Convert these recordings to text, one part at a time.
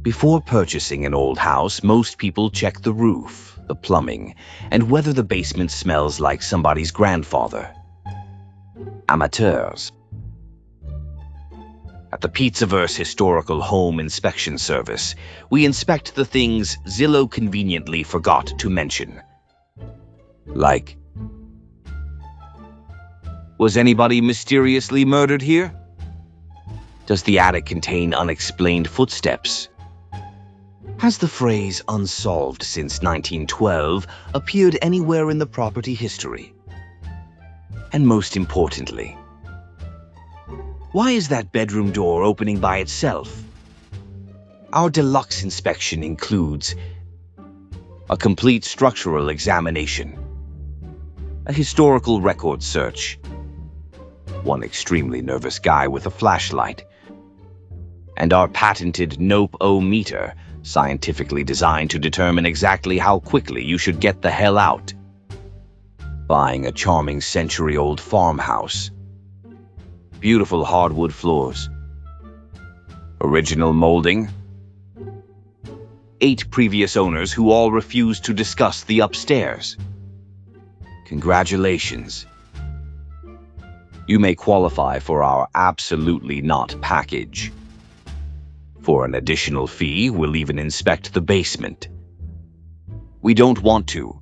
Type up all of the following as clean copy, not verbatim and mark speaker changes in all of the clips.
Speaker 1: Before purchasing an old house, most people check the roof, the plumbing, and whether the basement smells like somebody's grandfather. Amateurs. At the Pizzaverse Historical Home Inspection Service, we inspect the things Zillow conveniently forgot to mention. Like, was anybody mysteriously murdered here? Does the attic contain unexplained footsteps? Has the phrase "unsolved since 1912" appeared anywhere in the property history? And most importantly, why is that bedroom door opening by itself? Our deluxe inspection includes a complete structural examination, a historical record search, one extremely nervous guy with a flashlight, and our patented Nope-O-meter, scientifically designed to determine exactly how quickly you should get the hell out. Buying a charming century-old farmhouse, beautiful hardwood floors, original molding, 8 previous owners who all refused to discuss the upstairs. Congratulations. You may qualify for our absolutely not package. For an additional fee, we'll even inspect the basement. We don't want to.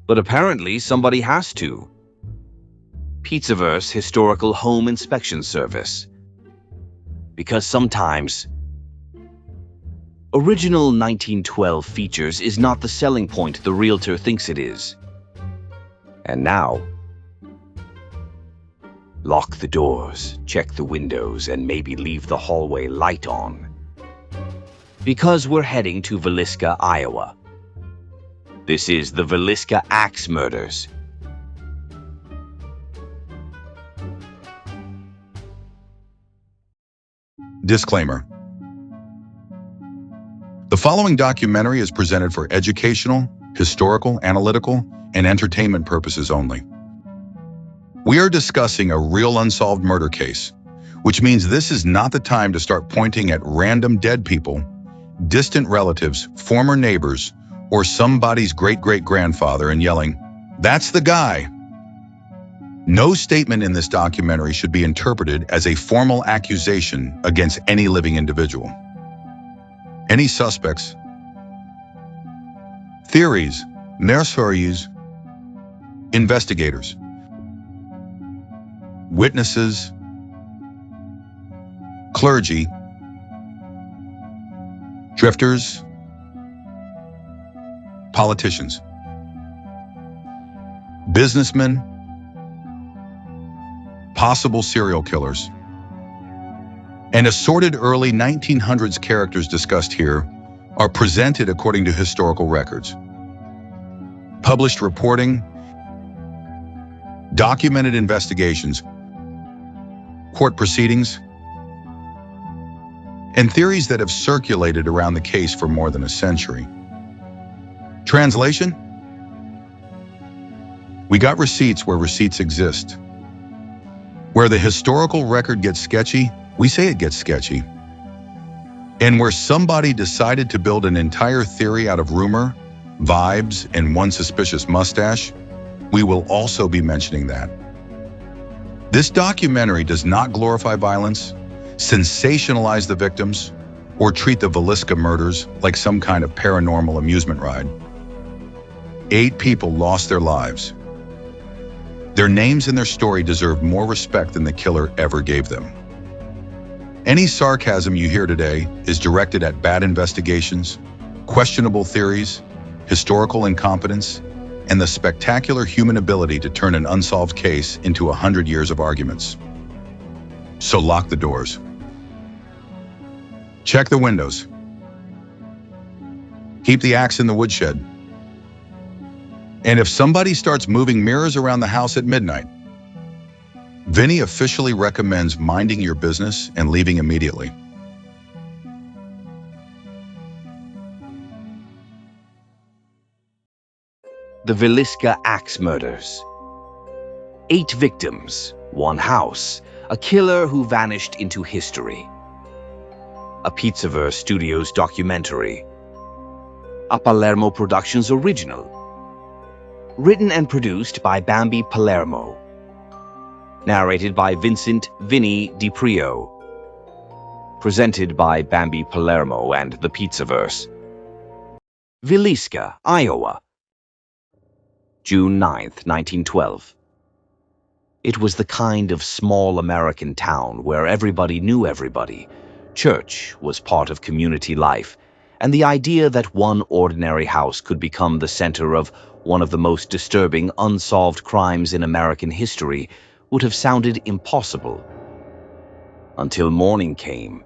Speaker 1: But apparently somebody has to. Pizzaverse Historical Home Inspection Service. Because sometimes original 1912 features is not the selling point the realtor thinks it is. And now, lock the doors, check the windows, and maybe leave the hallway light on. Because we're heading to Villisca, Iowa. This is the Villisca Axe Murders.
Speaker 2: Disclaimer. The following documentary is presented for educational, historical, analytical, and entertainment purposes only. We are discussing a real unsolved murder case, which means this is not the time to start pointing at random dead people, distant relatives, former neighbors, or somebody's great-great-grandfather and yelling, "That's the guy!" No statement in this documentary should be interpreted as a formal accusation against any living individual. Any suspects, theories, mercenaries, investigators, witnesses, clergy, drifters, politicians, businessmen, possible serial killers, and assorted early 1900s characters discussed here are presented according to historical records, published reporting, documented investigations, court proceedings, and theories that have circulated around the case for more than a century. Translation? We got receipts where receipts exist. Where the historical record gets sketchy, we say it gets sketchy. And where somebody decided to build an entire theory out of rumor, vibes, and one suspicious mustache, we will also be mentioning that. This documentary does not glorify violence, sensationalize the victims, or treat the Villisca murders like some kind of paranormal amusement ride. 8 people lost their lives. Their names and their story deserve more respect than the killer ever gave them. Any sarcasm you hear today is directed at bad investigations, questionable theories, historical incompetence, and the spectacular human ability to turn an unsolved case into 100 years of arguments. So lock the doors. Check the windows. Keep the axe in the woodshed. And if somebody starts moving mirrors around the house at midnight, Vinny officially recommends minding your business and leaving immediately.
Speaker 1: The Villisca Axe Murders. 8 victims, 1 house, a killer who vanished into history. a Pizzaverse Studios documentary. A Palermo Productions original. Written and produced by Bambi Palermo. Narrated by Vincent Vinny DiPrio. Presented by Bambi Palermo and the Pizzaverse. Villisca, Iowa. June 9th, 1912. It was the kind of small American town where everybody knew everybody. Church was part of community life, and the idea that one ordinary house could become the center of one of the most disturbing unsolved crimes in American history would have sounded impossible. Until morning came.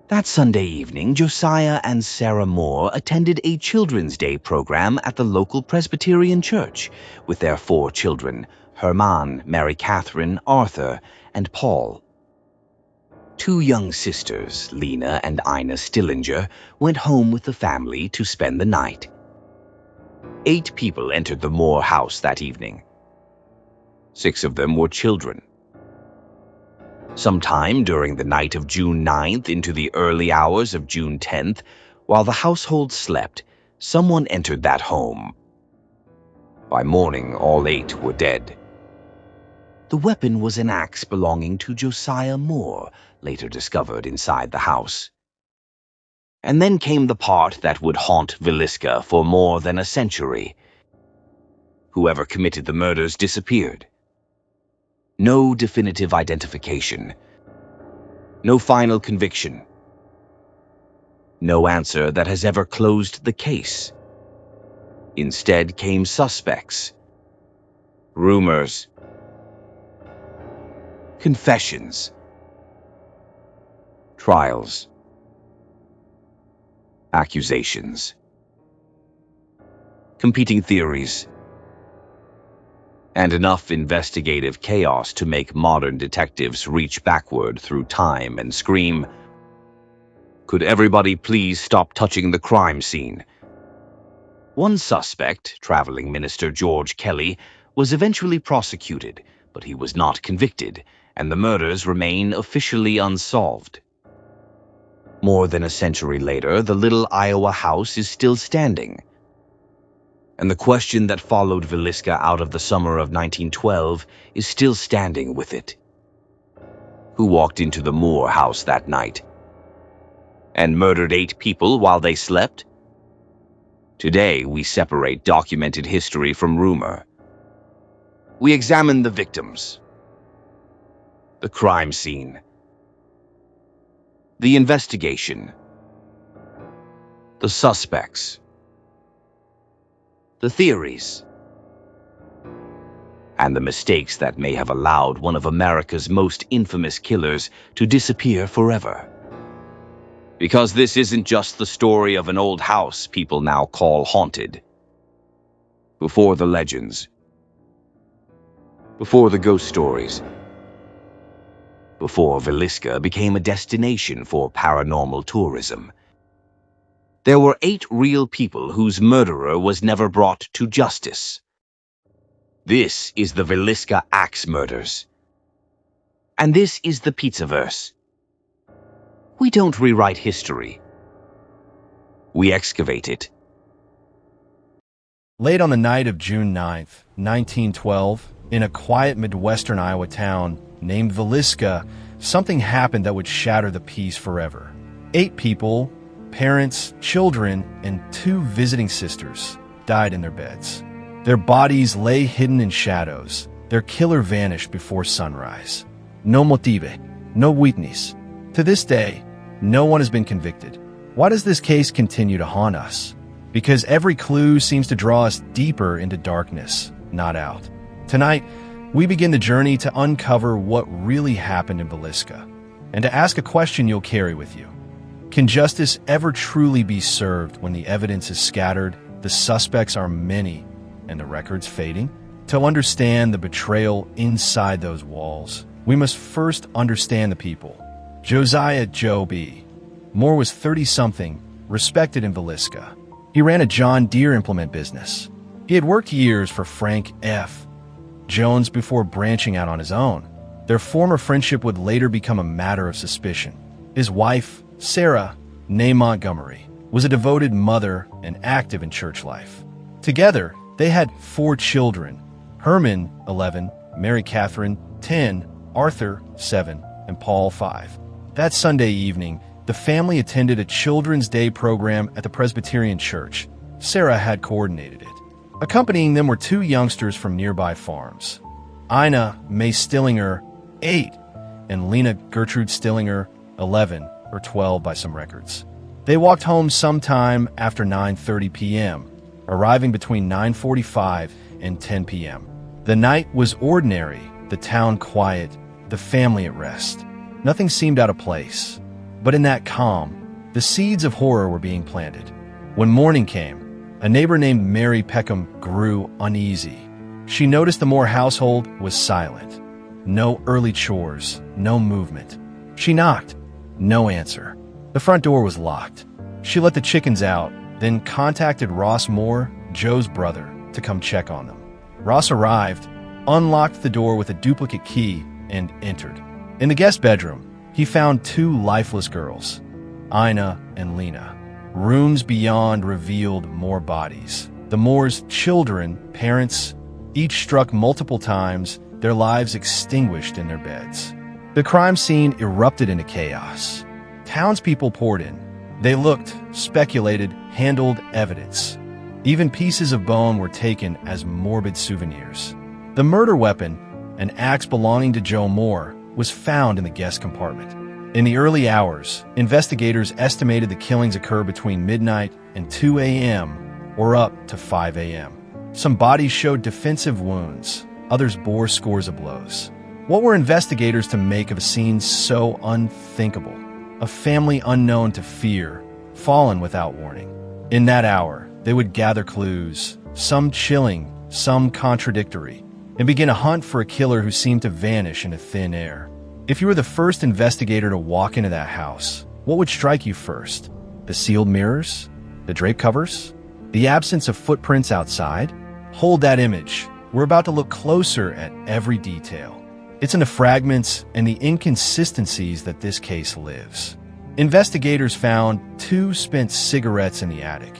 Speaker 1: That Sunday evening, Josiah and Sarah Moore attended a Children's Day program at the local Presbyterian church with their 4 children, Herman, Mary Catherine, Arthur, and Paul. 2 young sisters, Lena and Ina Stillinger, went home with the family to spend the night. 8 people entered the Moore house that evening. 6 of them were children. Sometime during the night of June 9th into the early hours of June 10th, while the household slept, someone entered that home. By morning, all 8 were dead. The weapon was an axe belonging to Josiah Moore, later discovered inside the house. And then came the part that would haunt Villisca for more than a century. Whoever committed the murders disappeared. No definitive identification. No final conviction. No answer that has ever closed the case. Instead came suspects. Rumors. Confessions. Trials. Accusations. Competing theories. And enough investigative chaos to make modern detectives reach backward through time and scream, "Could everybody please stop touching the crime scene?" One suspect, traveling minister George Kelly, was eventually prosecuted, but he was not convicted, and the murders remain officially unsolved. More than a century later, the little Iowa house is still standing. And the question that followed Villisca out of the summer of 1912 is still standing with it. Who walked into the Moore house that night? And murdered 8 people while they slept? Today, we separate documented history from rumor. We examine the victims, the crime scene, the investigation, the suspects, the theories, and the mistakes that may have allowed one of America's most infamous killers to disappear forever. Because this isn't just the story of an old house people now call haunted. Before the legends, before the ghost stories, before Villisca became a destination for paranormal tourism, there were 8 real people whose murderer was never brought to justice. This is the Villisca Axe Murders. And this is the Pizzaverse. We don't rewrite history. We excavate it.
Speaker 3: Late on the night of June 9th, 1912, in a quiet Midwestern Iowa town named Villisca, something happened that would shatter the peace forever. 8 people, parents, children, and 2 visiting sisters, died in their beds. Their bodies lay hidden in shadows. Their killer vanished before sunrise. No motive, no witness. To this day, no one has been convicted. Why does this case continue to haunt us? Because every clue seems to draw us deeper into darkness, not out. Tonight, we begin the journey to uncover what really happened in Villisca, and to ask a question you'll carry with you. Can justice ever truly be served when the evidence is scattered, the suspects are many, and the record's fading? To understand the betrayal inside those walls, we must first understand the people. Josiah Joe B. Moore was 30-something, respected in Villisca. He ran a John Deere implement business. He had worked years for Frank F. Jones before branching out on his own. Their former friendship would later become a matter of suspicion. His wife, Sarah, née Montgomery, was a devoted mother and active in church life. Together, they had 4 children: Herman, 11, Mary Catherine, 10, Arthur, 7, and Paul, 5. That Sunday evening, the family attended a Children's Day program at the Presbyterian Church. Sarah had coordinated it. Accompanying them were 2 youngsters from nearby farms: Ina May Stillinger, 8, and Lena Gertrude Stillinger, 11, or 12 by some records. They walked home sometime after 9:30 p.m., arriving between 9:45 and 10 p.m. The night was ordinary, the town quiet, the family at rest. Nothing seemed out of place. But in that calm, the seeds of horror were being planted. When morning came, a neighbor named Mary Peckham grew uneasy. She noticed the Moore household was silent. No early chores, no movement. She knocked. No answer. The front door was locked. She let the chickens out, then contacted Ross Moore, Joe's brother, to come check on them. Ross arrived, unlocked the door with a duplicate key, and entered. In the guest bedroom, he found 2 lifeless girls, Ina and Lena. Rooms beyond revealed more bodies. The Moores' children, parents, each struck multiple times, their lives extinguished in their beds. The crime scene erupted into chaos. Townspeople poured in. They looked, speculated, handled evidence. Even pieces of bone were taken as morbid souvenirs. The murder weapon, an axe belonging to Joe Moore, was found in the guest compartment. In the early hours, investigators estimated the killings occurred between midnight and 2 a.m. or up to 5 a.m. Some bodies showed defensive wounds, others bore scores of blows. What were investigators to make of a scene so unthinkable? A family unknown to fear, fallen without warning. In that hour, they would gather clues, some chilling, some contradictory, and begin a hunt for a killer who seemed to vanish into thin air. If you were the first investigator to walk into that house, what would strike you first? The sealed mirrors? The draped covers? The absence of footprints outside? Hold that image. We're about to look closer at every detail. It's in the fragments and the inconsistencies that this case lives. Investigators found 2 spent cigarettes in the attic,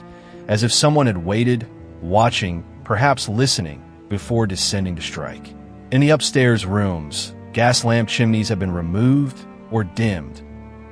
Speaker 3: as if someone had waited, watching, perhaps listening, before descending to strike. In the upstairs rooms, gas lamp chimneys have been removed or dimmed,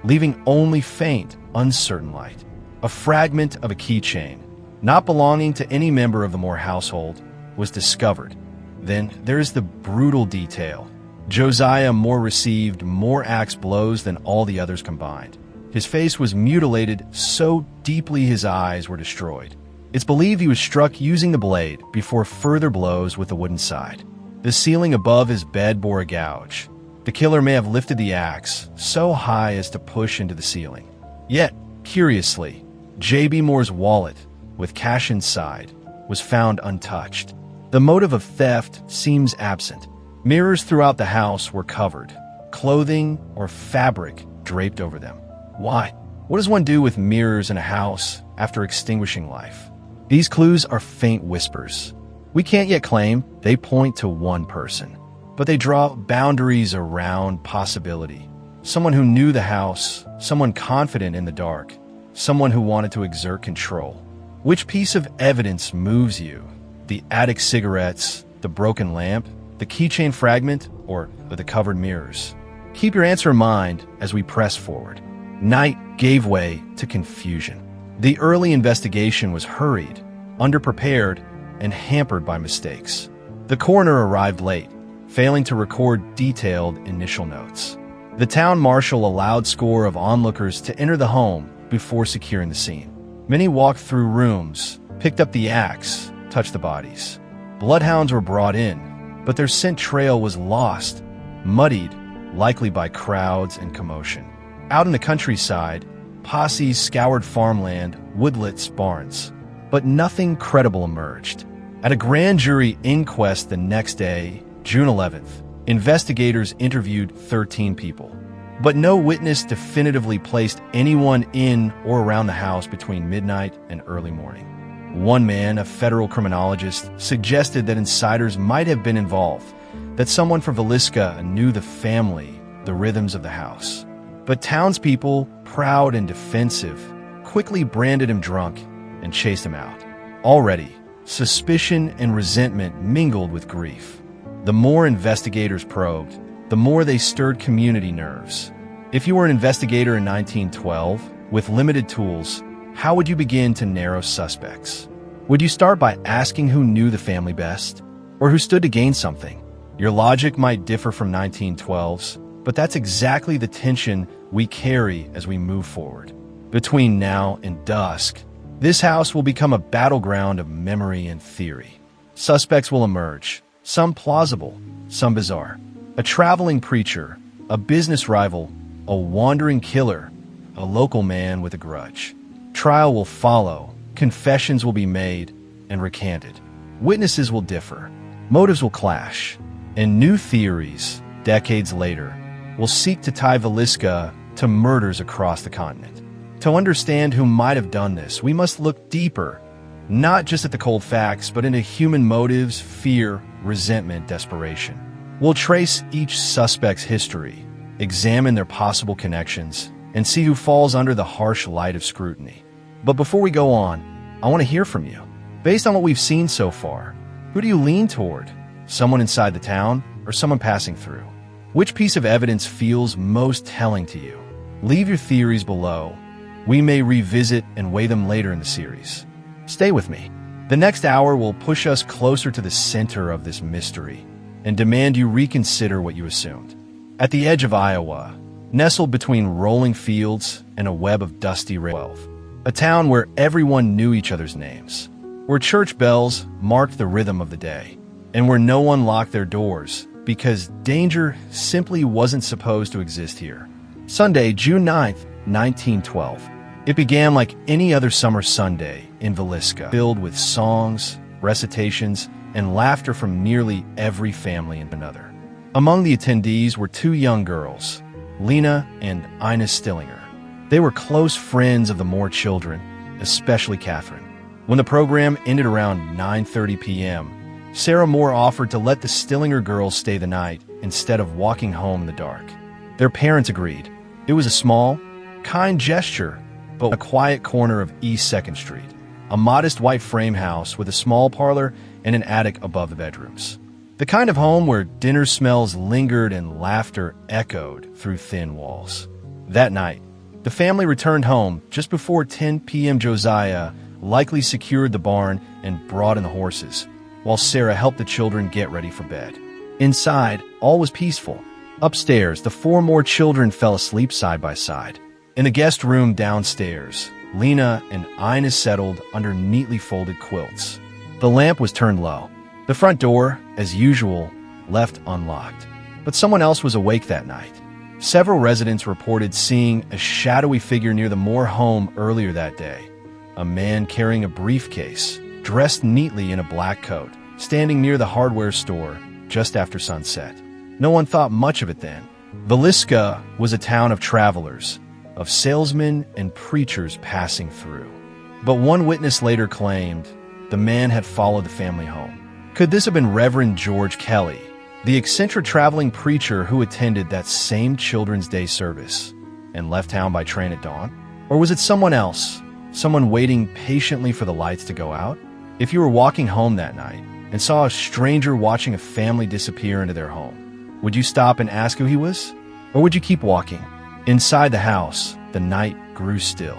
Speaker 3: leaving only faint, uncertain light. A fragment of a keychain, not belonging to any member of the Moore household, was discovered. Then there's the brutal detail. Josiah Moore received more axe blows than all the others combined. His face was mutilated so deeply his eyes were destroyed. It's believed he was struck using the blade before further blows with the wooden side. The ceiling above his bed bore a gouge. The killer may have lifted the axe so high as to push into the ceiling. Yet, curiously, J.B. Moore's wallet, with cash inside, was found untouched. The motive of theft seems absent. Mirrors throughout the house were covered, clothing or fabric draped over them. Why? What does one do with mirrors in a house after extinguishing life? These clues are faint whispers. We can't yet claim they point to one person, but they draw boundaries around possibility. Someone who knew the house, someone confident in the dark, someone who wanted to exert control. Which piece of evidence moves you? The attic cigarettes, the broken lamp, the keychain fragment, or the covered mirrors? Keep your answer in mind as we press forward. Night gave way to confusion. The early investigation was hurried, underprepared, and hampered by mistakes. The coroner arrived late, failing to record detailed initial notes. The town marshal allowed score of onlookers to enter the home before securing the scene. Many walked through rooms, picked up the axe, touched the bodies. Bloodhounds were brought in, but their scent trail was lost, muddied, likely by crowds and commotion. Out in the countryside, posses scoured farmland, woodlets, barns, but nothing credible emerged. At a grand jury inquest the next day, June 11th, investigators interviewed 13 people, but no witness definitively placed anyone in or around the house between midnight and early morning. One man, a federal criminologist, suggested that insiders might have been involved, that someone from Villisca knew the family, the rhythms of the house. But townspeople, proud and defensive, quickly branded him drunk and chased him out. Already, suspicion and resentment mingled with grief. The more investigators probed, the more they stirred community nerves. If you were an investigator in 1912, with limited tools, how would you begin to narrow suspects? Would you start by asking who knew the family best, or who stood to gain something? Your logic might differ from 1912's, but that's exactly the tension we carry as we move forward. Between now and dusk, this house will become a battleground of memory and theory. Suspects will emerge, some plausible, some bizarre. A traveling preacher, a business rival, a wandering killer, a local man with a grudge. Trial will follow, confessions will be made and recanted. Witnesses will differ, motives will clash, and new theories, decades later, will seek to tie Villisca to murders across the continent. To understand who might have done this, we must look deeper, not just at the cold facts, but into human motives, fear, resentment, desperation. We'll trace each suspect's history, examine their possible connections, and see who falls under the harsh light of scrutiny. But before we go on, I want to hear from you. Based on what we've seen so far, who do you lean toward? Someone inside the town or someone passing through? Which piece of evidence feels most telling to you? Leave your theories below. We may revisit and weigh them later in the series. Stay with me. The next hour will push us closer to the center of this mystery and demand you reconsider what you assumed. At the edge of Iowa, nestled between rolling fields and a web of dusty rails, a town where everyone knew each other's names, where church bells marked the rhythm of the day, and where no one locked their doors because danger simply wasn't supposed to exist here. Sunday, June 9th, 1912. It began like any other summer Sunday in Villisca, filled with songs, recitations, and laughter from nearly every family and another. Among the attendees were two young girls, Lena and Ina Stillinger. They were close friends of the Moore children, especially Catherine. When the program ended around 9:30 p.m., Sarah Moore offered to let the Stillinger girls stay the night instead of walking home in the dark. Their parents agreed. It was a small, kind gesture, but a quiet corner of East 2nd Street, a modest white frame house with a small parlor and an attic above the bedrooms. The kind of home where dinner smells lingered and laughter echoed through thin walls. That night, the family returned home just before 10 p.m. Josiah likely secured the barn and brought in the horses, while Sarah helped the children get ready for bed. Inside, all was peaceful. Upstairs, the four more children fell asleep side by side. In the guest room downstairs, Lena and Ina settled under neatly folded quilts. The lamp was turned low. The front door, as usual, left unlocked. But someone else was awake that night. Several residents reported seeing a shadowy figure near the Moore home earlier that day. A man carrying a briefcase, dressed neatly in a black coat, standing near the hardware store just after sunset. No one thought much of it then. Villisca was a town of travelers, of salesmen and preachers passing through. But one witness later claimed the man had followed the family home. Could this have been Reverend George Kelly, the eccentric traveling preacher who attended that same Children's Day service and left town by train at dawn? Or was it someone else, someone waiting patiently for the lights to go out? If you were walking home that night and saw a stranger watching a family disappear into their home, would you stop and ask who he was? Or would you keep walking? Inside the house, the night grew still.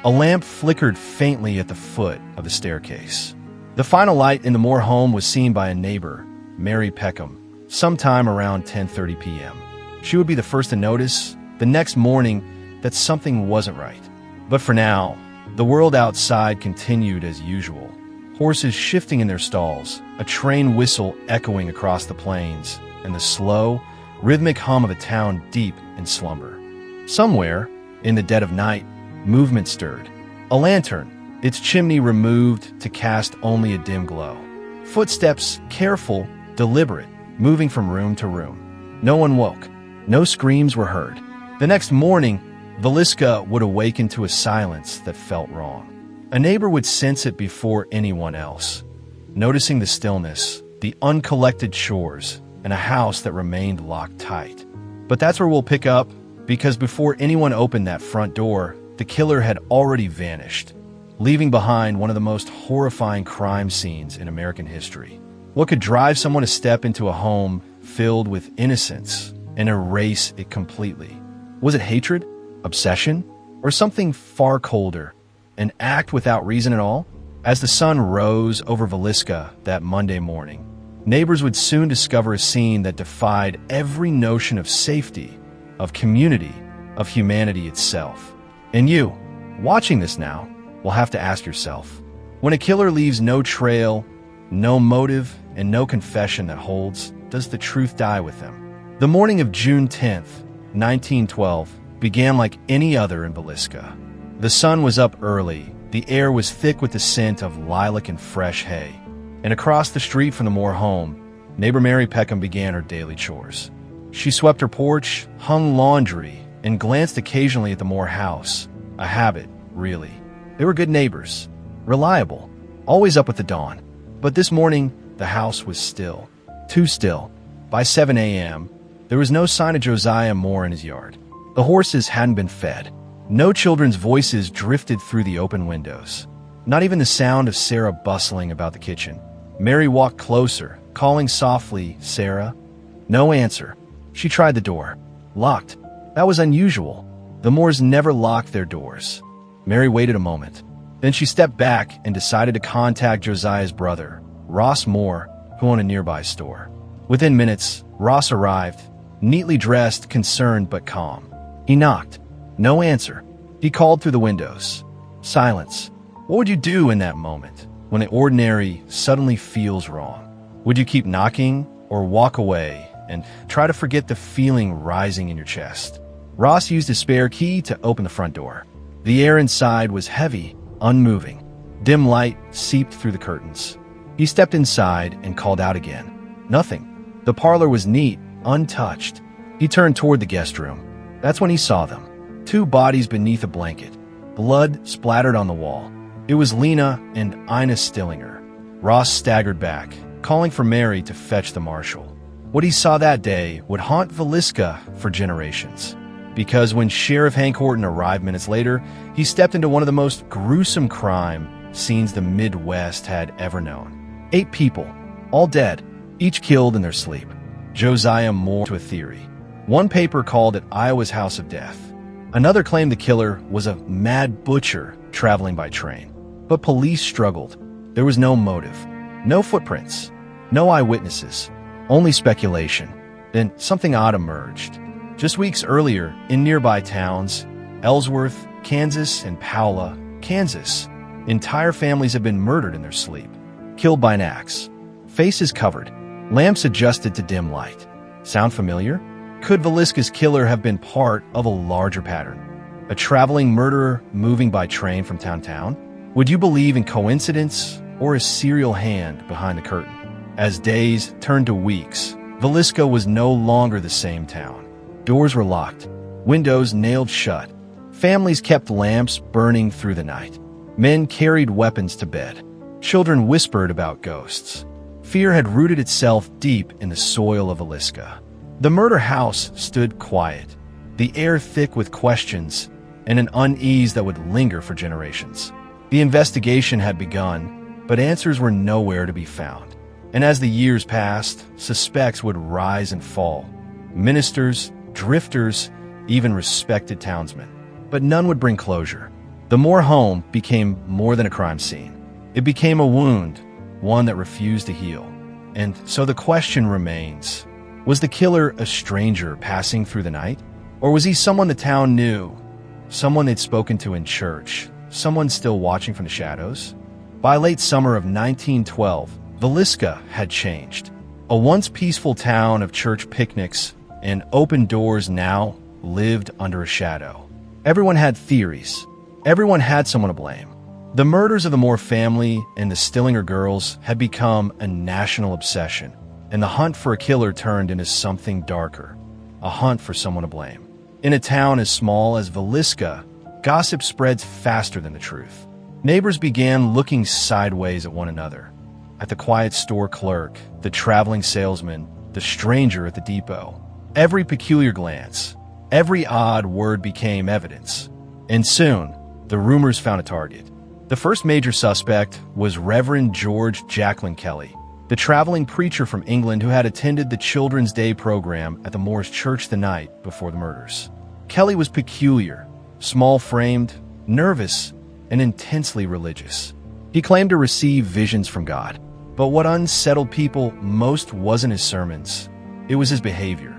Speaker 3: A lamp flickered faintly at the foot of the staircase. The final light in the Moore home was seen by a neighbor, Mary Peckham, sometime around 10:30 p.m. She would be the first to notice the next morning that something wasn't right. But for now, the world outside continued as usual. Horses shifting in their stalls, a train whistle echoing across the plains, and the slow, rhythmic hum of a town deep in slumber. Somewhere, in the dead of night, movement stirred. A lantern, its chimney removed to cast only a dim glow. Footsteps, careful, deliberate, moving from room to room. No one woke. No screams were heard. The next morning, Villisca would awaken to a silence that felt wrong. A neighbor would sense it before anyone else, noticing the stillness, the uncollected chores, and a house that remained locked tight. But that's where we'll pick up because before anyone opened that front door, the killer had already vanished, leaving behind one of the most horrifying crime scenes in American history. What could drive someone to step into a home filled with innocence and erase it completely? Was it hatred, obsession, or something far colder, an act without reason at all? As the sun rose over Villisca that Monday morning, neighbors would soon discover a scene that defied every notion of safety, of community, of humanity itself. And you, watching this now, will have to ask yourself, when a killer leaves no trail, no motive, and no confession that holds, does the truth die with them? The morning of June 10th, 1912, began like any other in Villisca. The sun was up early, the air was thick with the scent of lilac and fresh hay, and across the street from the Moore home, neighbor Mary Peckham began her daily chores. She swept her porch, hung laundry, and glanced occasionally at the Moore house. A habit, really. They were good neighbors, reliable, always up with the dawn. But this morning, the house was still. Too still. By 7 a.m., there was no sign of Josiah Moore in his yard. The horses hadn't been fed. No children's voices drifted through the open windows. Not even the sound of Sarah bustling about the kitchen. Mary walked closer, calling softly, "Sarah?" No answer. She tried the door. Locked. That was unusual. The Moores never locked their doors. Mary waited a moment. Then she stepped back and decided to contact Josiah's brother, Ross Moore, who owned a nearby store. Within minutes, Ross arrived, neatly dressed, concerned but calm. He knocked. No answer. He called through the windows. Silence. What would you do in that moment, when the ordinary suddenly feels wrong? Would you keep knocking or walk away and try to forget the feeling rising in your chest? Ross used his spare key to open the front door. The air inside was heavy, unmoving. Dim light seeped through the curtains. He stepped inside and called out again. Nothing. The parlor was neat, untouched. He turned toward the guest room. That's when he saw them. 2 bodies beneath a blanket. Blood splattered on the wall. It was Lena and Ina Stillinger. Ross staggered back, calling for Mary to fetch the marshal. What he saw that day would haunt Villisca for generations. Because when Sheriff Hank Horton arrived minutes later, he stepped into one of the most gruesome crime scenes the Midwest had ever known. 8 people, all dead, each killed in their sleep. Josiah Moore to a theory. One paper called it Iowa's House of Death. Another claimed the killer was a mad butcher traveling by train. But police struggled. There was no motive, no footprints, no eyewitnesses, only speculation. Then something odd emerged. Just weeks earlier, in nearby towns, Ellsworth, Kansas, and Paola, Kansas, entire families had been murdered in their sleep, killed by an axe. Faces covered, lamps adjusted to dim light. Sound familiar? Could Villisca's killer have been part of a larger pattern? A traveling murderer moving by train from town to town? Would you believe in coincidence or a serial hand behind the curtain? As days turned to weeks, Villisca was no longer the same town. Doors were locked, windows nailed shut. Families kept lamps burning through the night. Men carried weapons to bed. Children whispered about ghosts. Fear had rooted itself deep in the soil of Villisca. The murder house stood quiet, the air thick with questions and an unease that would linger for generations. The investigation had begun, but answers were nowhere to be found. And as the years passed, suspects would rise and fall. Ministers, drifters, even respected townsmen. But none would bring closure. The Moore home became more than a crime scene. It became a wound, one that refused to heal. And so the question remains, was the killer a stranger passing through the night? Or was he someone the town knew? Someone they'd spoken to in church? Someone still watching from the shadows? By late summer of 1912, Villisca had changed. A once peaceful town of church picnics and open doors now lived under a shadow. Everyone had theories. Everyone had someone to blame. The murders of the Moore family and the Stillinger girls had become a national obsession, and the hunt for a killer turned into something darker, a hunt for someone to blame. In a town as small as Villisca, gossip spreads faster than the truth. Neighbors began looking sideways at one another, at the quiet store clerk, the traveling salesman, the stranger at the depot. Every peculiar glance, Every odd word became evidence, and soon, the rumors found a target. The first major suspect was Reverend George Jacqueline Kelly, the traveling preacher from England who had attended the Children's Day program at the Moores Church the night before the murders. Kelly was peculiar, small-framed, nervous, and intensely religious. He claimed to receive visions from God, but what unsettled people most wasn't his sermons. It was his behavior.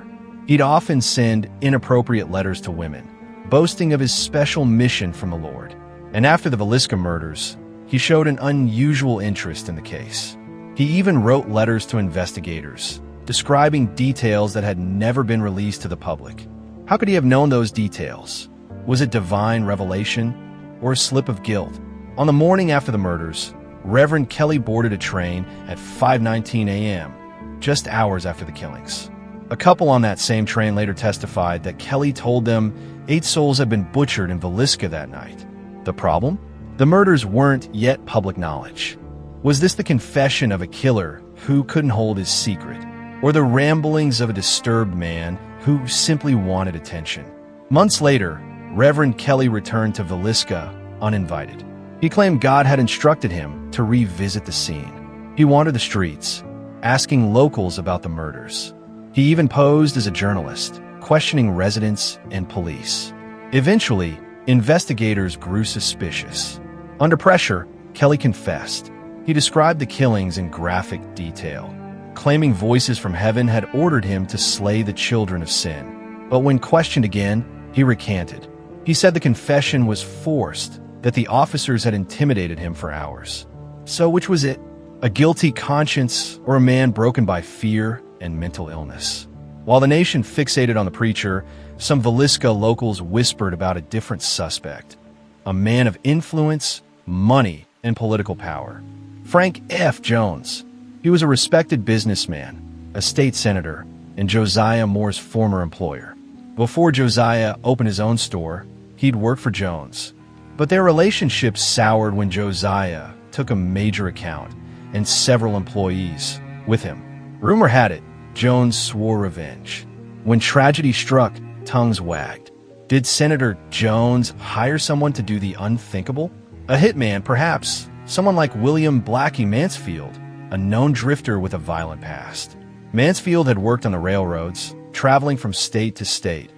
Speaker 3: He'd often send inappropriate letters to women, boasting of his special mission from the Lord. And after the Villisca murders, he showed an unusual interest in the case. He even wrote letters to investigators, describing details that had never been released to the public. How could he have known those details? Was it divine revelation or a slip of guilt? On the morning after the murders, Reverend Kelly boarded a train at 5:19 a.m., just hours after the killings. A couple on that same train later testified that Kelly told them 8 souls had been butchered in Villisca that night. The problem? The murders weren't yet public knowledge. Was this the confession of a killer who couldn't hold his secret, or the ramblings of a disturbed man who simply wanted attention? Months later, Reverend Kelly returned to Villisca uninvited. He claimed God had instructed him to revisit the scene. He wandered the streets, asking locals about the murders. He even posed as a journalist, questioning residents and police. Eventually, investigators grew suspicious. Under pressure, Kelly confessed. He described the killings in graphic detail, claiming voices from heaven had ordered him to slay the children of sin. But when questioned again, he recanted. He said the confession was forced, that the officers had intimidated him for hours. So which was it? A guilty conscience or a man broken by fear and mental illness? While the nation fixated on the preacher, some Villisca locals whispered about a different suspect, a man of influence, money, and political power. Frank F. Jones. He was a respected businessman, a state senator, and Josiah Moore's former employer. Before Josiah opened his own store, he'd worked for Jones. But their relationship soured when Josiah took a major account and several employees with him. Rumor had it, Jones swore revenge. When tragedy struck, tongues wagged. Did Senator Jones hire someone to do the unthinkable? A hitman, perhaps. Someone like William Blackie Mansfield, a known drifter with a violent past. Mansfield had worked on the railroads, traveling from state to state,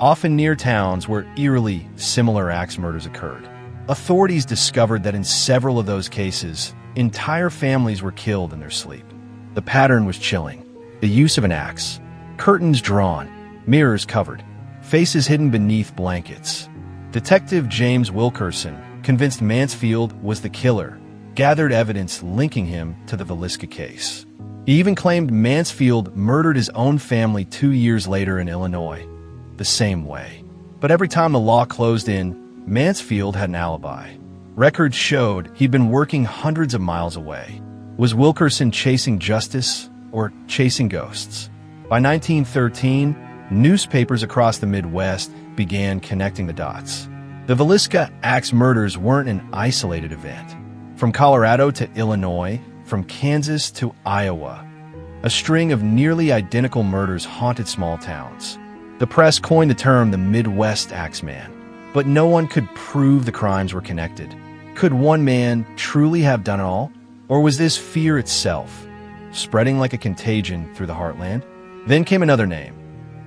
Speaker 3: often near towns where eerily similar axe murders occurred. Authorities discovered that in several of those cases, entire families were killed in their sleep. The pattern was chilling. The use of an axe, curtains drawn, mirrors covered, faces hidden beneath blankets. Detective James Wilkerson, convinced Mansfield was the killer, gathered evidence linking him to the Villisca case. He even claimed Mansfield murdered his own family 2 years later in Illinois, the same way. But every time the law closed in, Mansfield had an alibi. Records showed he'd been working hundreds of miles away. Was Wilkerson chasing justice or chasing ghosts? By 1913, newspapers across the Midwest began connecting the dots. The Villisca axe murders weren't an isolated event. From Colorado to Illinois, from Kansas to Iowa, a string of nearly identical murders haunted small towns. The press coined the term the Midwest Axeman, but no one could prove the crimes were connected. Could one man truly have done it all? Or was this fear itself, spreading like a contagion through the heartland? Then came another name,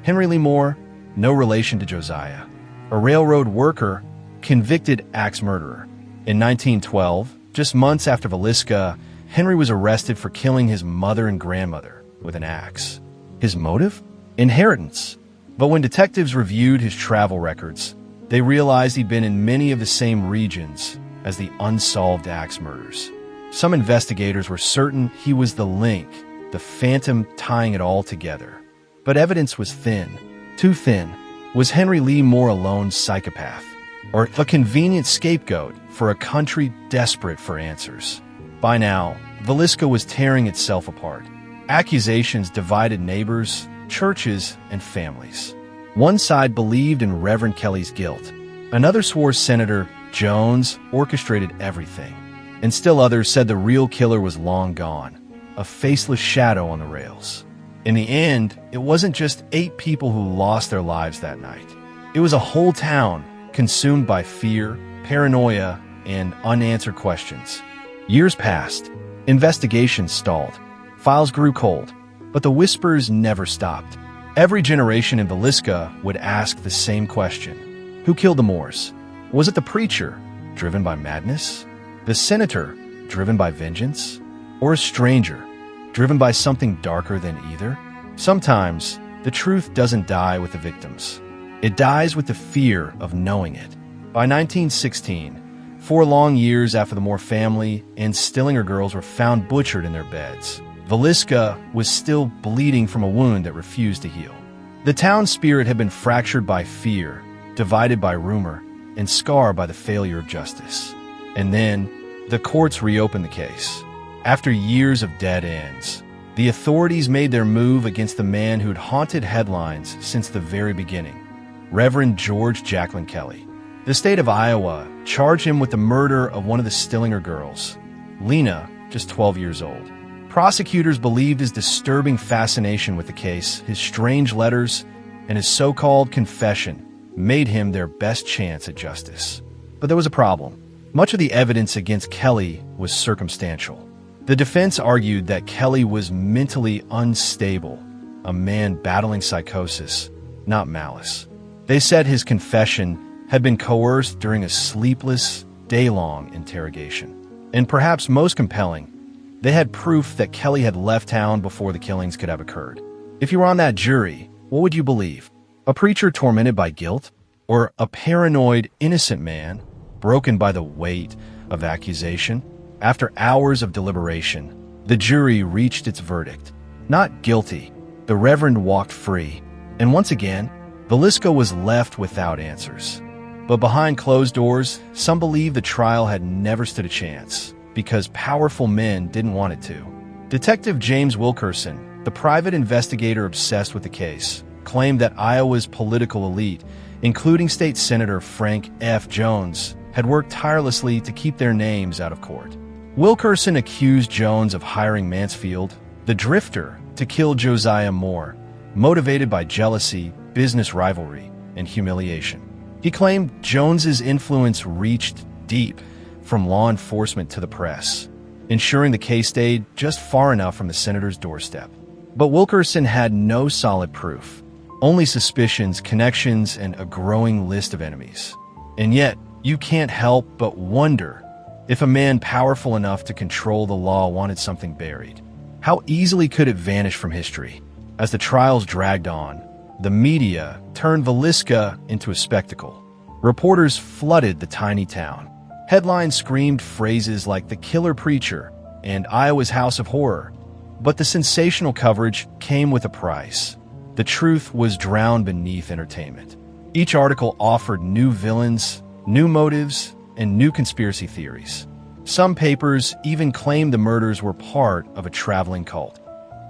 Speaker 3: Henry Lee Moore, no relation to Josiah. A railroad worker, convicted axe murderer. In 1912, just months after Villisca, Henry was arrested for killing his mother and grandmother with an axe. His motive? Inheritance. But when detectives reviewed his travel records, they realized he'd been in many of the same regions as the unsolved axe murders. Some investigators were certain he was the link, the phantom tying it all together. But evidence was thin, too thin. Was Henry Lee Moore a lone psychopath, or a convenient scapegoat for a country desperate for answers? By now, Villisca was tearing itself apart. Accusations divided neighbors, churches, and families. One side believed in Reverend Kelly's guilt. Another swore Senator Jones orchestrated everything. And still others said the real killer was long gone, a faceless shadow on the rails. In the end, it wasn't just 8 people who lost their lives that night. It was a whole town consumed by fear, paranoia, and unanswered questions. Years passed. Investigations stalled. Files grew cold. But the whispers never stopped. Every generation in Villisca would ask the same question. Who killed the Moors? Was it the preacher, driven by madness? The senator, driven by vengeance? Or a stranger, driven by something darker than either? Sometimes, the truth doesn't die with the victims. It dies with the fear of knowing it. By 1916, 4 long years after the Moore family and Stillinger girls were found butchered in their beds, Villisca was still bleeding from a wound that refused to heal. The town's spirit had been fractured by fear, divided by rumor, and scarred by the failure of justice. And then, the courts reopened the case. After years of dead ends, the authorities made their move against the man who'd haunted headlines since the very beginning, Reverend George Jacqueline Kelly. The state of Iowa charged him with the murder of one of the Stillinger girls, Lena, just 12 years old. Prosecutors believed his disturbing fascination with the case, his strange letters, and his so-called confession made him their best chance at justice. But there was a problem. Much of the evidence against Kelly was circumstantial. The defense argued that Kelly was mentally unstable, a man battling psychosis, not malice. They said his confession had been coerced during a sleepless, day-long interrogation. And perhaps most compelling, they had proof that Kelly had left town before the killings could have occurred. If you were on that jury, what would you believe? A preacher tormented by guilt? Or a paranoid, innocent man broken by the weight of accusation? After hours of deliberation, the jury reached its verdict. Not guilty. The Reverend walked free. And once again, Villisca was left without answers. But behind closed doors, some believe the trial had never stood a chance, because powerful men didn't want it to. Detective James Wilkerson, the private investigator obsessed with the case, claimed that Iowa's political elite, including State Senator Frank F. Jones, had worked tirelessly to keep their names out of court. Wilkerson accused Jones of hiring Mansfield, the drifter, to kill Josiah Moore, motivated by jealousy, business rivalry, and humiliation. He claimed Jones's influence reached deep, from law enforcement to the press, ensuring the case stayed just far enough from the senator's doorstep. But Wilkerson had no solid proof, only suspicions, connections, and a growing list of enemies. And yet, you can't help but wonder if a man powerful enough to control the law wanted something buried. How easily could it vanish from history? As the trials dragged on, the media turned Villisca into a spectacle. Reporters flooded the tiny town. Headlines screamed phrases like "the killer preacher" and "Iowa's House of Horror." But the sensational coverage came with a price. The truth was drowned beneath entertainment. Each article offered new villains, new motives, and new conspiracy theories. Some papers even claimed the murders were part of a traveling cult.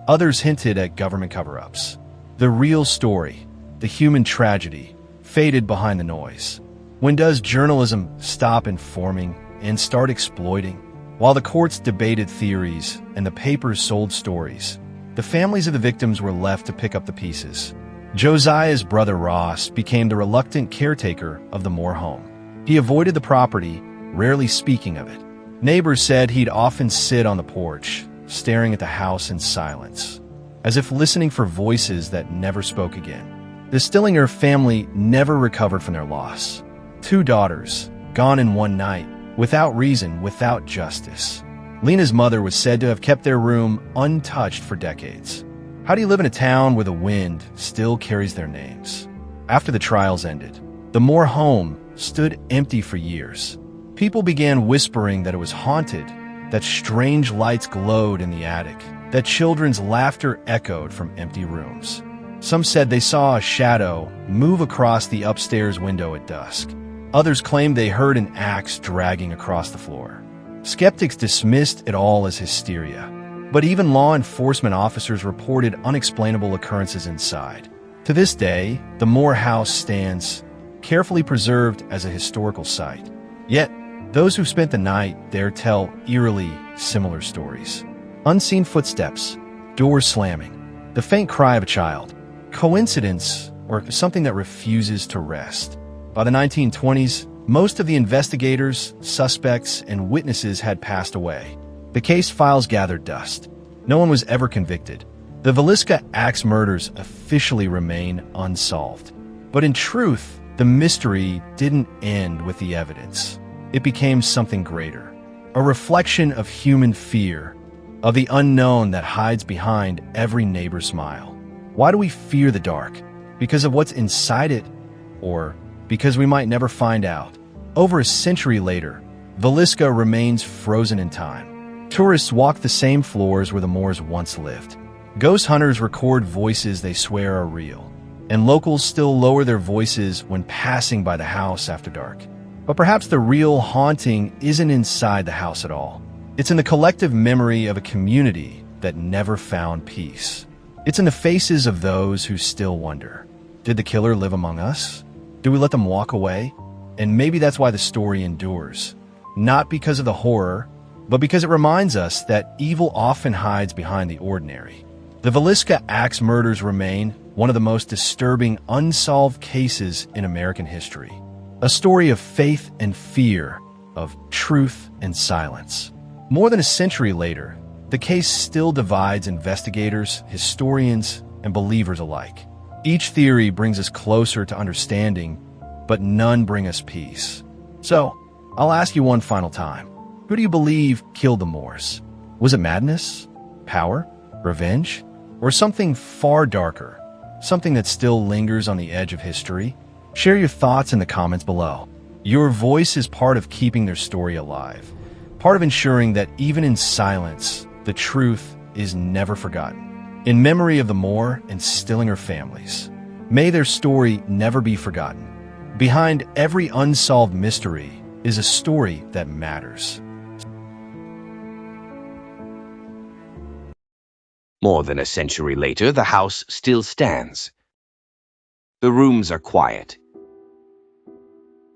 Speaker 3: Others hinted at government cover-ups. The real story, the human tragedy, faded behind the noise. When does journalism stop informing and start exploiting? While the courts debated theories and the papers sold stories, the families of the victims were left to pick up the pieces. Josiah's brother Ross became the reluctant caretaker of the Moore home. He avoided the property, rarely speaking of it. Neighbors said he'd often sit on the porch, staring at the house in silence, as if listening for voices that never spoke again. The Stillinger family never recovered from their loss. 2 daughters, gone in one night, without reason, without justice. Lena's mother was said to have kept their room untouched for decades. How do you live in a town where the wind still carries their names? After the trials ended, the Moore home stood empty for years. People began whispering that it was haunted, that strange lights glowed in the attic, that children's laughter echoed from empty rooms. Some said they saw a shadow move across the upstairs window at dusk. Others claimed they heard an axe dragging across the floor. Skeptics dismissed it all as hysteria, but even law enforcement officers reported unexplainable occurrences inside. To this day, the Moore house stands, carefully preserved as a historical site. Yet, those who spent the night there tell eerily similar stories. Unseen footsteps, doors slamming, The faint cry of a child. Coincidence, or something that refuses to rest. By the 1920s, most of the investigators, suspects, and witnesses had passed away. The case files gathered dust. No one was ever convicted. The Villisca axe murders officially remain unsolved. But in truth, the mystery didn't end with the evidence. It became something greater. A reflection of human fear, of the unknown that hides behind every neighbor's smile. Why do we fear the dark? Because of what's inside it? Or because we might never find out? Over a century later, Villisca remains frozen in time. Tourists walk the same floors where the Moors once lived. Ghost hunters record voices they swear are real. And locals still lower their voices when passing by the house after dark. But perhaps the real haunting isn't inside the house at all. It's in the collective memory of a community that never found peace. It's in the faces of those who still wonder, did the killer live among us? Do we let them walk away? And maybe that's why the story endures. Not because of the horror, but because it reminds us that evil often hides behind the ordinary. The Villisca axe murders remain one of the most disturbing unsolved cases in American history. A story of faith and fear, of truth and silence. More than a century later, the case still divides investigators, historians, and believers alike. Each theory brings us closer to understanding, but none bring us peace. So, I'll ask you one final time. Who do you believe killed the Moors? Was it madness? Power? Revenge? Or something far darker? Something that still lingers on the edge of history? Share your thoughts in the comments below. Your voice is part of keeping their story alive. Part of ensuring that even in silence, the truth is never forgotten. In memory of the Moor and Stillinger families, may their story never be forgotten. Behind every unsolved mystery is a story that matters.
Speaker 1: More than a century later, the house still stands. The rooms are quiet.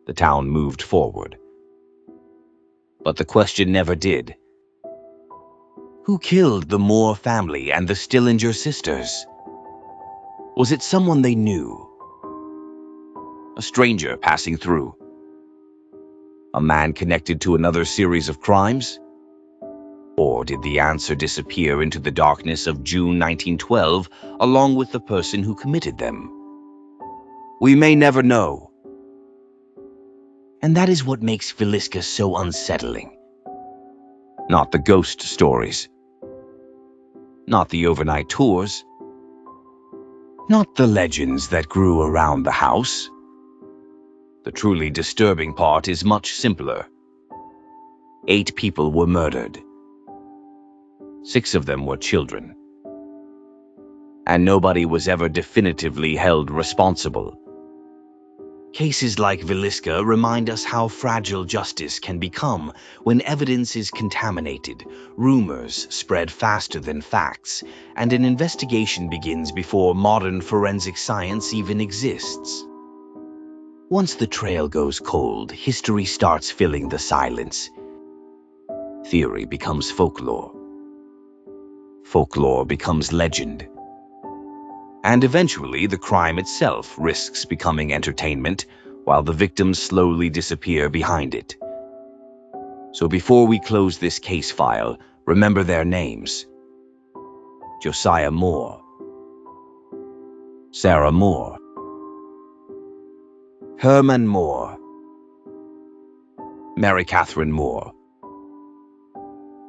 Speaker 1: The town moved forward. But the question never did. Who killed the Moore family and the Stillinger sisters? Was it someone they knew? A stranger passing through? A man connected to another series of crimes? Or did the answer disappear into the darkness of June 1912 along with the person who committed them? We may never know. And that is what makes Villisca so unsettling. Not the ghost stories. Not the overnight tours. Not the legends that grew around the house. The truly disturbing part is much simpler. 8 people were murdered. 6 of them were children. And nobody was ever definitively held responsible. Cases like Villisca remind us how fragile justice can become when evidence is contaminated, rumors spread faster than facts, and an investigation begins before modern forensic science even exists. Once the trail goes cold, history starts filling the silence. Theory becomes folklore. Folklore becomes legend. And eventually, the crime itself risks becoming entertainment, while the victims slowly disappear behind it. So before we close this case file, remember their names. Josiah Moore. Sarah Moore. Herman Moore. Mary Catherine Moore.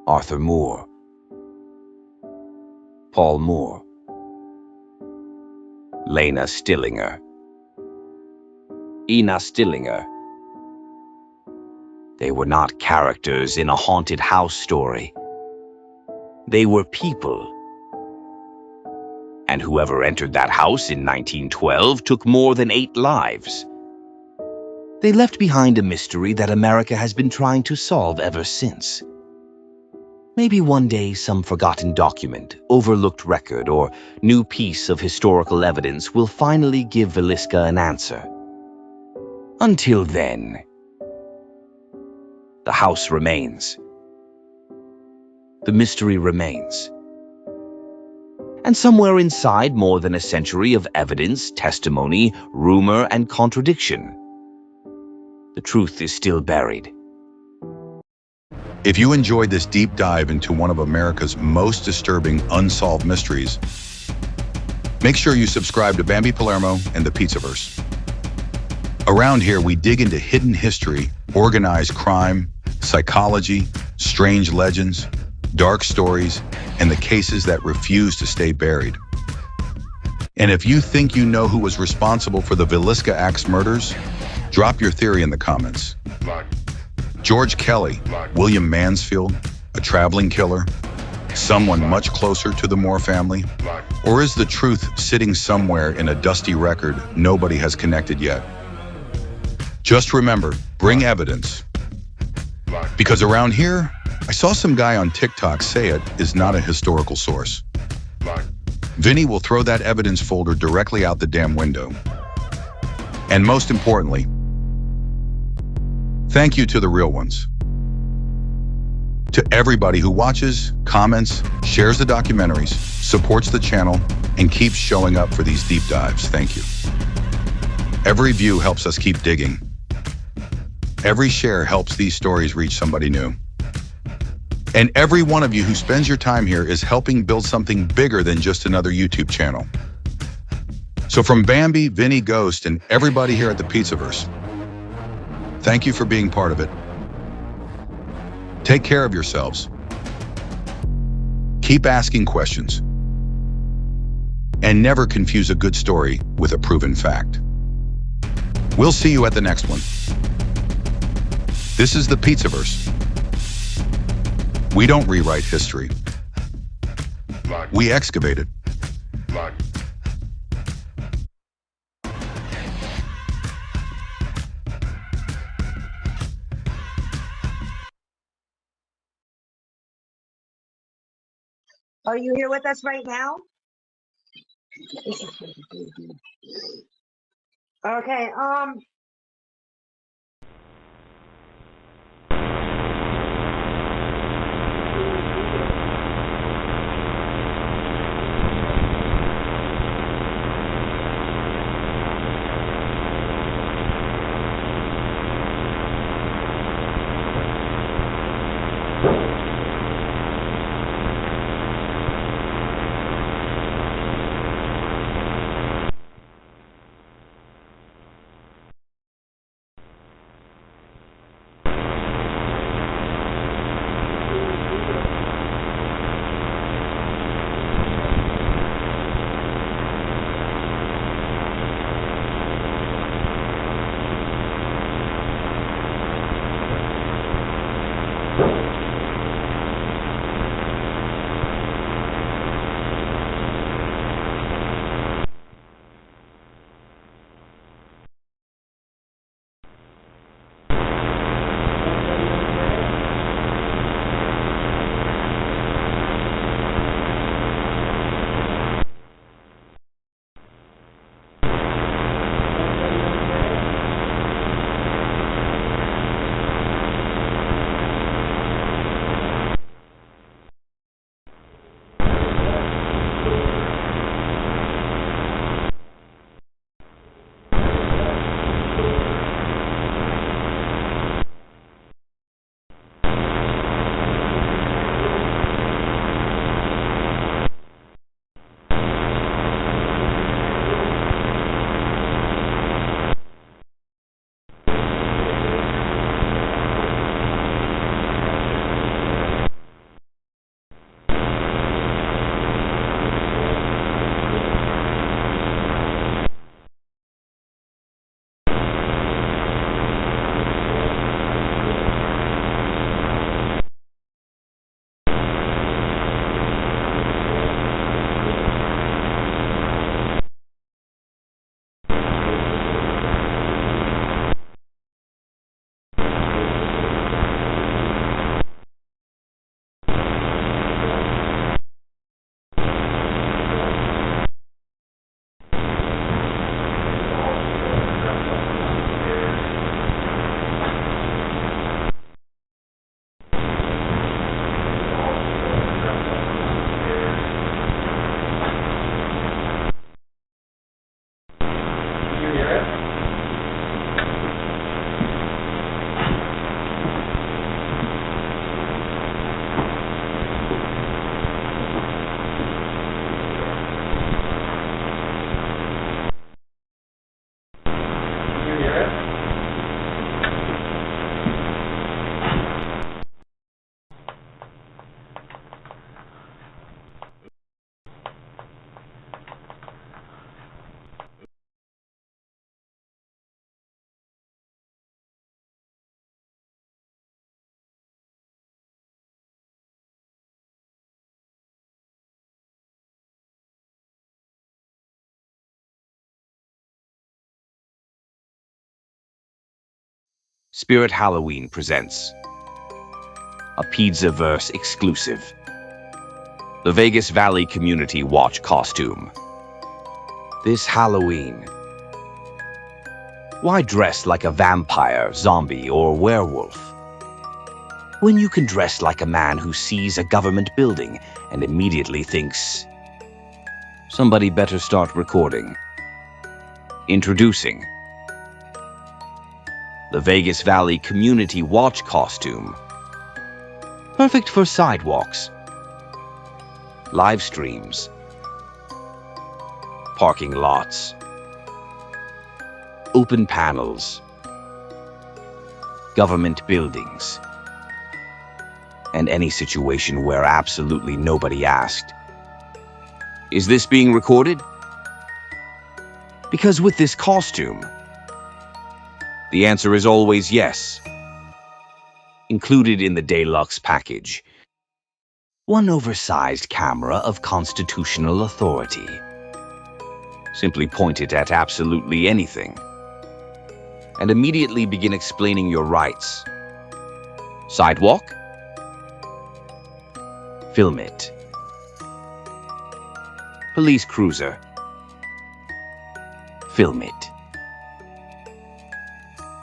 Speaker 1: Arthur Moore. Paul Moore. Lena Stillinger. Ina Stillinger. They were not characters in a haunted house story. They were people. And whoever entered that house in 1912 took more than 8 lives. They left behind a mystery that America has been trying to solve ever since. Maybe one day some forgotten document, overlooked record, or new piece of historical evidence will finally give Villisca an answer. Until then, the house remains. The mystery remains. and somewhere inside more than a century of evidence, testimony, rumor, and contradiction, the truth is still buried.
Speaker 2: If you enjoyed this deep dive into one of America's most disturbing unsolved mysteries, make sure you subscribe to Bambi Palermo and the Pizzaverse. Around here, we dig into hidden history, organized crime, psychology, strange legends, dark stories, and the cases that refuse to stay buried. And if you think you know who was responsible for the Villisca axe murders, drop your theory in the comments. George Kelly, William Mansfield, a traveling killer, someone much closer to the Moore family? Or is the truth sitting somewhere in a dusty record nobody has connected yet? Just remember, bring evidence. Because around here, I saw some guy on TikTok say it is not a historical source. Vinny will throw that evidence folder directly out the damn window. And most importantly, thank you to the real ones. To everybody who watches, comments, shares the documentaries, supports the channel, and keeps showing up for these deep dives, thank you. Every view helps us keep digging. Every share helps these stories reach somebody new. And every one of you who spends your time here is helping build something bigger than just another YouTube channel. So from Bambi, Vinny, Ghost, and everybody here at the Pizzaverse, thank you for being part of it. Take care of yourselves. Keep asking questions. And never confuse a good story with a proven fact. We'll see you at the next one. This is the Pizzaverse. We don't rewrite history. We excavate it.
Speaker 4: Are you here with us right now? Okay,
Speaker 1: Spirit Halloween presents a Pizzaverse exclusive. The Vegas Valley Community Watch costume. This Halloween. Why dress like a vampire, zombie, or werewolf? When you can dress like a man who sees a government building and immediately thinks, somebody better start recording. Introducing the Vegas Valley Community Watch costume. Perfect for sidewalks, live streams, parking lots, open panels, government buildings, and any situation where absolutely nobody asked, "Is this being recorded?" Because with this costume, the answer is always yes. Included in the deluxe package, one oversized camera of constitutional authority. Simply point it at absolutely anything, and immediately begin explaining your rights. Sidewalk? Film it. Police cruiser? Film it.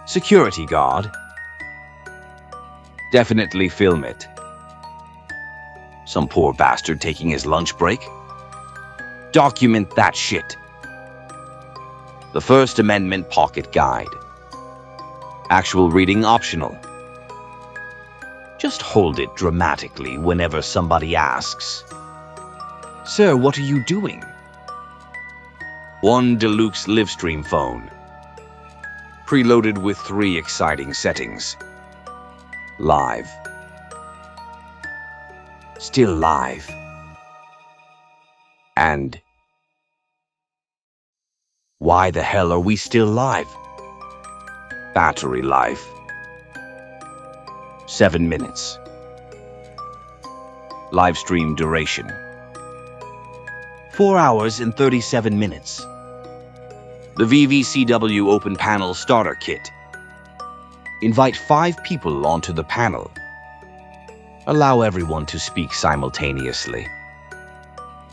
Speaker 1: Security guard? Definitely film it. Some poor bastard taking his lunch break? Document that shit. The First Amendment Pocket Guide. Actual reading optional. Just hold it dramatically whenever somebody asks, "Sir, what are you doing?" One deluxe livestream phone. Preloaded with 3 exciting settings. Live. Still live. And why the hell are we still live? Battery life. 7 minutes. Live stream duration. 4 hours and 37 minutes. The VVCW Open Panel Starter Kit. Invite 5 people onto the panel. Allow everyone to speak simultaneously.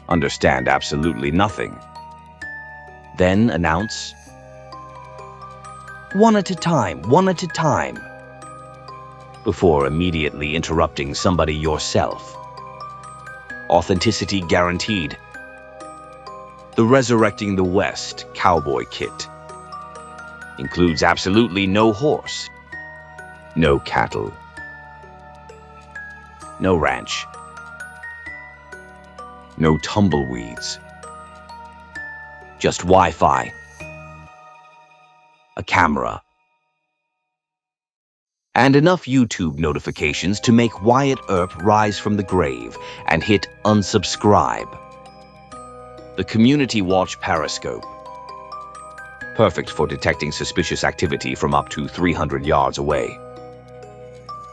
Speaker 1: Understand absolutely nothing. Then announce, one at a time, before immediately interrupting somebody yourself. Authenticity guaranteed. The Resurrecting the West Cowboy Kit. Includes absolutely no horse, no cattle, no ranch, no tumbleweeds, just Wi-Fi, a camera, and enough YouTube notifications to make Wyatt Earp rise from the grave and hit unsubscribe. The Community Watch Periscope. Perfect for detecting suspicious activity from up to 300 yards away.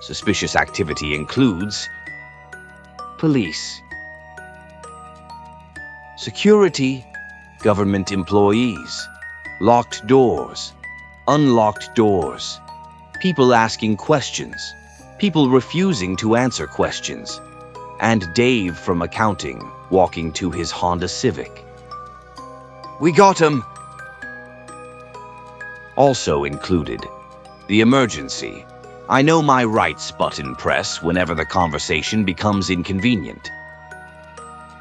Speaker 1: Suspicious activity includes police, security, government employees, locked doors, unlocked doors, people asking questions, people refusing to answer questions, and Dave from accounting walking to his Honda Civic. We got him! Also included, the emergency, I know my rights button press whenever the conversation becomes inconvenient.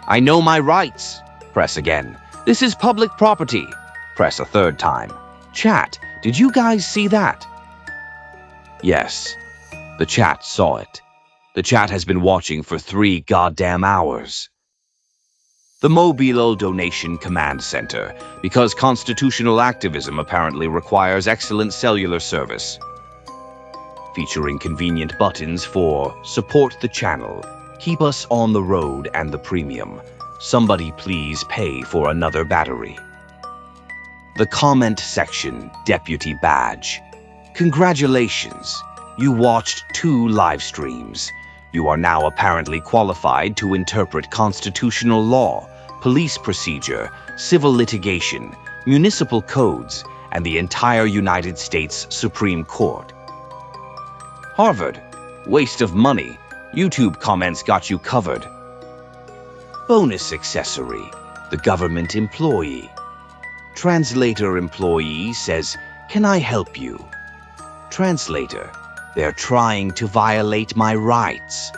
Speaker 1: I know my rights. Press again. This is public property. Press a 3rd time. Chat, did you guys see that? Yes, the chat saw it. The chat has been watching for 3 goddamn hours. The Mobile Donation Command Center, because constitutional activism apparently requires excellent cellular service. Featuring convenient buttons for support the channel, keep us on the road and the premium. Somebody please pay for another battery. The comment section deputy badge. Congratulations, you watched 2 live streams. You are now apparently qualified to interpret constitutional law, police procedure, civil litigation, municipal codes, and the entire United States Supreme Court. Harvard. Waste of money. YouTube comments got you covered. Bonus accessory. The government employee. Translator employee says, "Can I help you?" Translator. "They're trying to violate my rights."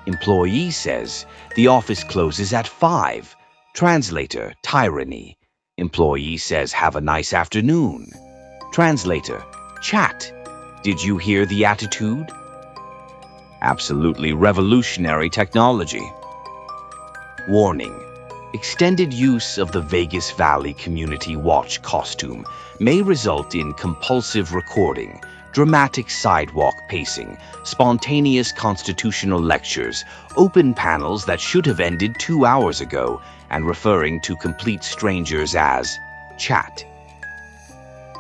Speaker 1: Employee says, "The office closes at 5. Translator. Tyranny. Employee says, "Have a nice afternoon." Translator. Chat. "Did you hear the attitude?" Absolutely revolutionary technology. Warning. Extended use of the Vegas Valley Community Watch costume may result in compulsive recording, dramatic sidewalk pacing, spontaneous constitutional lectures, open panels that should have ended 2 hours ago, and referring to complete strangers as chat.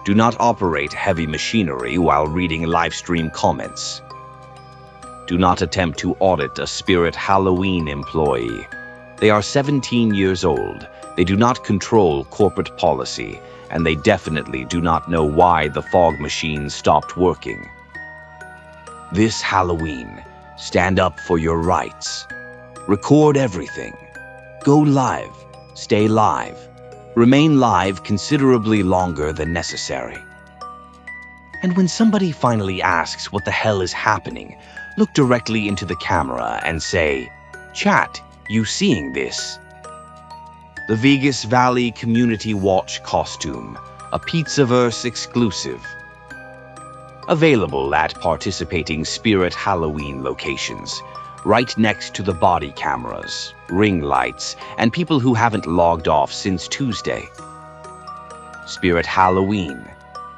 Speaker 1: Do not operate heavy machinery while reading livestream comments. Do not attempt to audit a Spirit Halloween employee. They are 17 years old, they do not control corporate policy, and they definitely do not know why the fog machine stopped working. This Halloween, stand up for your rights. Record everything. Go live. Stay live. Remain live considerably longer than necessary. And when somebody finally asks what the hell is happening, look directly into the camera and say, "Chat, you seeing this?" The Vegas Valley Community Watch costume, a Pizzaverse exclusive. Available at participating Spirit Halloween locations, right next to the body cameras, ring lights, and people who haven't logged off since Tuesday. Spirit Halloween,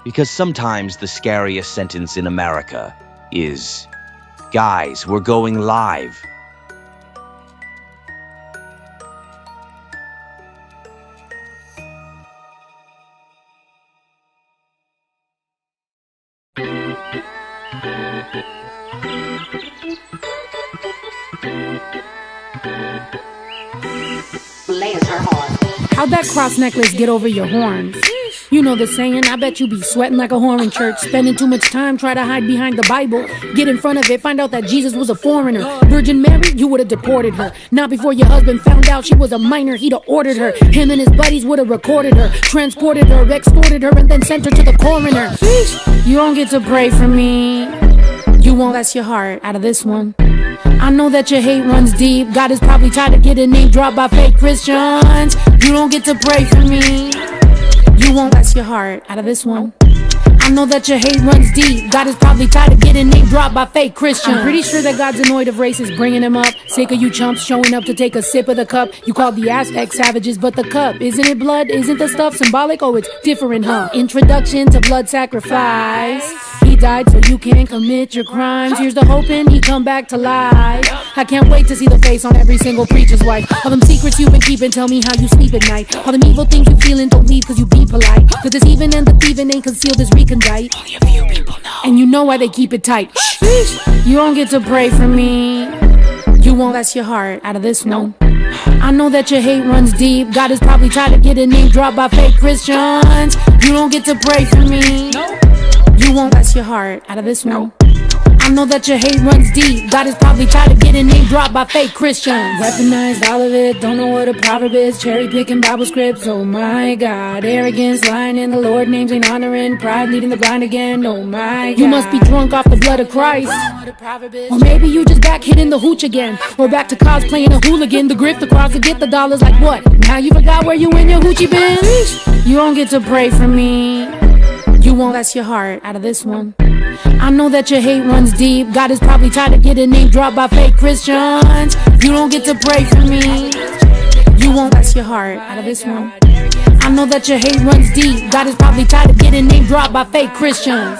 Speaker 1: because sometimes the scariest sentence in America is, "Guys, we're going live."
Speaker 5: How'd that cross necklace get over your horns? You know the saying, I bet you be sweating like a whore in church, spending too much time, try to hide behind the Bible. Get in front of it, find out that Jesus was a foreigner. Virgin Mary, you would've deported her. Not before your husband found out she was a minor, he'd have ordered her. Him and his buddies would've recorded her, transported her, extorted her, and then sent her to the coroner. You don't get to pray for me. You won't bless your heart out of this one. I know that your hate runs deep. God is probably tired of getting name dropped by fake Christians. You don't get to pray for me. You won't bless your heart out of this one. I know that your hate runs deep. God is probably tired of getting name dropped by fake Christians. I'm pretty sure that God's annoyed of racists bringing him up. Sick of you chumps showing up to take a sip of the cup. You called the Aztec savages, but the cup, isn't it blood? Isn't the stuff symbolic? Oh, it's different, huh? Introduction to blood sacrifice. He died so you can't commit your crimes. Here's the hoping he come back to life. I can't wait to see the face on every single preacher's wife. All them secrets you've been keeping, tell me how you sleep at night. All them evil things you feeling, don't leave cause you be polite. Cause this even and the thieving ain't concealed as recondite. Only a few people know. And you know why they keep it tight. You don't get to pray for me. You won't bless your heart out of this one. I know that your hate runs deep. God is probably tired of getting name dropped by fake Christians. You don't get to pray for me. You won't bless your heart out of this one. I know that your hate runs deep. God is probably tired of getting name dropped by fake Christians. Weaponized all of it, don't know what a proverb is. Cherry picking Bible scripts, oh my God. Arrogance, lying in the Lord names ain't honoring. Pride leading the blind again, oh my God. You must be drunk off the blood of Christ. Or maybe you just back hitting the hooch again. Or back to cosplaying a hooligan. The grip, the cross to get the dollars like what? Now you forgot where you and your hoochie been? You don't get to pray for me. You won't bless your heart out of this one. I know that your hate runs deep. God is probably tired of getting name dropped by fake Christians. You don't get to pray for me. You won't bless your heart out of this one. I know that your hate runs deep. God is probably tired of getting name dropped by fake Christians.